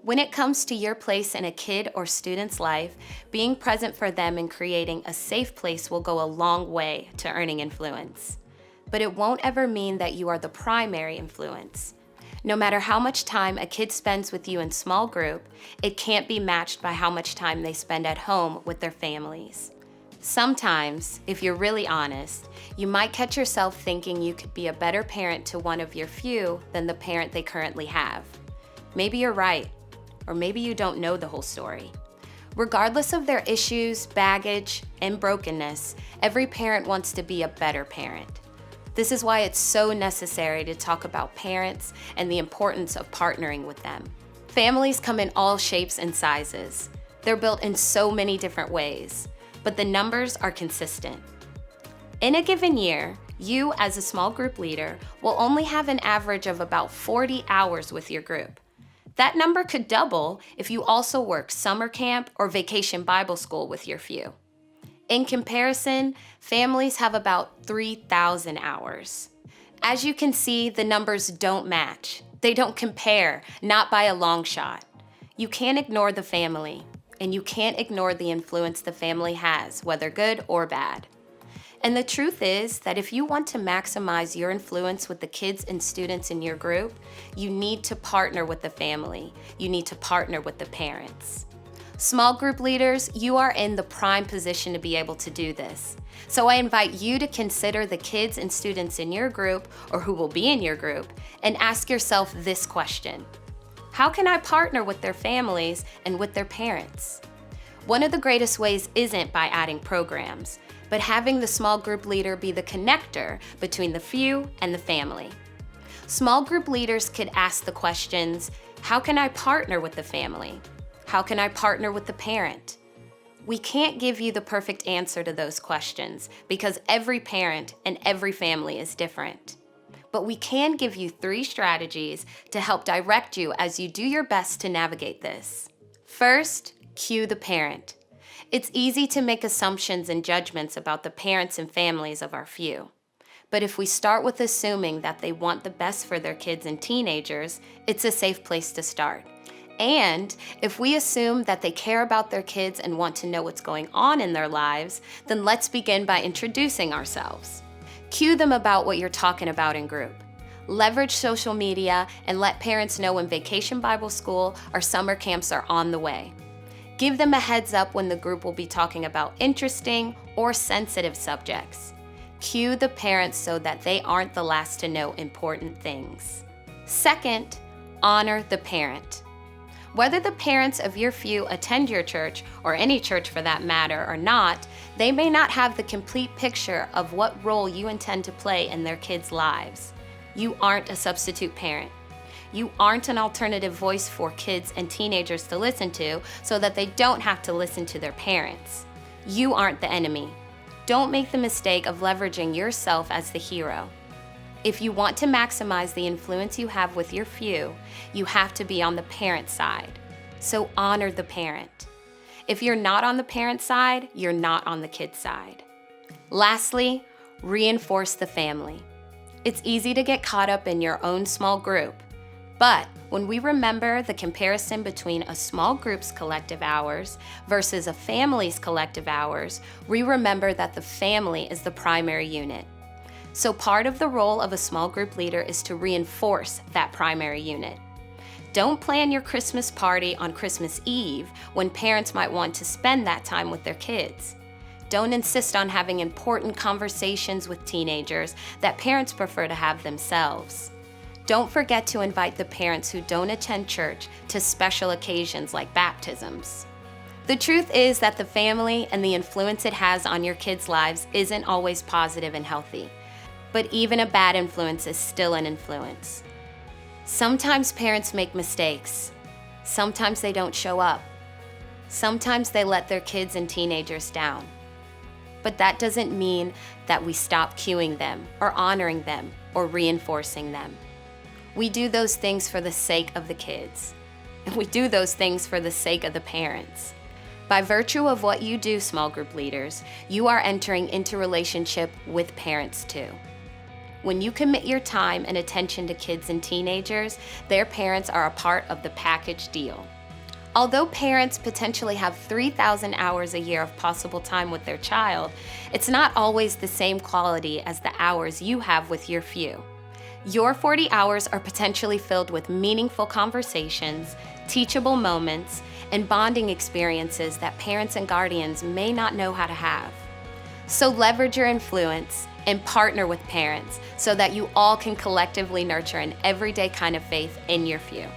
When it comes to your place in a kid or student's life, being present for them and creating a safe place will go a long way to earning influence. But it won't ever mean that you are the primary influence. No matter how much time a kid spends with you in small group, it can't be matched by how much time they spend at home with their families. Sometimes, if you're really honest, you might catch yourself thinking you could be a better parent to one of your few than the parent they currently have. Maybe you're right, or maybe you don't know the whole story. Regardless of their issues, baggage, and brokenness, every parent wants to be a better parent. This is why it's so necessary to talk about parents and the importance of partnering with them. Families come in all shapes and sizes. They're built in so many different ways, but the numbers are consistent. In a given year, you as a small group leader will only have an average of about 40 hours with your group. That number could double if you also work summer camp or vacation Bible school with your few. In comparison, families have about 3,000 hours. As you can see, the numbers don't match. They don't compare, not by a long shot. You can't ignore the family, and you can't ignore the influence the family has, whether good or bad. And the truth is that if you want to maximize your influence with the kids and students in your group, you need to partner with the family. You need to partner with the parents. Small group leaders, you are in the prime position to be able to do this. So I invite you to consider the kids and students in your group, or who will be in your group, and ask yourself this question: how can I partner with their families and with their parents? One of the greatest ways isn't by adding programs, but having the small group leader be the connector between the few and the family. Small group leaders could ask the questions: how can I partner with the family? How can I partner with the parent? We can't give you the perfect answer to those questions because every parent and every family is different. But we can give you 3 strategies to help direct you as you do your best to navigate this. First, cue the parent. It's easy to make assumptions and judgments about the parents and families of our few. But if we start with assuming that they want the best for their kids and teenagers, it's a safe place to start. And if we assume that they care about their kids and want to know what's going on in their lives, then let's begin by introducing ourselves. Cue them about what you're talking about in group. Leverage social media and let parents know when Vacation Bible School or summer camps are on the way. Give them a heads up when the group will be talking about interesting or sensitive subjects. Cue the parents so that they aren't the last to know important things. Second, honor the parent. Whether the parents of your few attend your church, or any church for that matter, or not, they may not have the complete picture of what role you intend to play in their kids' lives. You aren't a substitute parent. You aren't an alternative voice for kids and teenagers to listen to so that they don't have to listen to their parents. You aren't the enemy. Don't make the mistake of leveraging yourself as the hero. If you want to maximize the influence you have with your few, you have to be on the parent side. So honor the parent. If you're not on the parent side, you're not on the kid side. Lastly, reinforce the family. It's easy to get caught up in your own small group, but when we remember the comparison between a small group's collective hours versus a family's collective hours, we remember that the family is the primary unit. So part of the role of a small group leader is to reinforce that primary unit. Don't plan your Christmas party on Christmas Eve when parents might want to spend that time with their kids. Don't insist on having important conversations with teenagers that parents prefer to have themselves. Don't forget to invite the parents who don't attend church to special occasions like baptisms. The truth is that the family and the influence it has on your kids' lives isn't always positive and healthy. But even a bad influence is still an influence. Sometimes parents make mistakes. Sometimes they don't show up. Sometimes they let their kids and teenagers down. But that doesn't mean that we stop cueing them or honoring them or reinforcing them. We do those things for the sake of the kids. And we do those things for the sake of the parents. By virtue of what you do, small group leaders, you are entering into relationship with parents too. When you commit your time and attention to kids and teenagers, their parents are a part of the package deal. Although parents potentially have 3,000 hours a year of possible time with their child, it's not always the same quality as the hours you have with your few. Your 40 hours are potentially filled with meaningful conversations, teachable moments, and bonding experiences that parents and guardians may not know how to have. So leverage your influence and partner with parents so that you all can collectively nurture an everyday kind of faith in your few.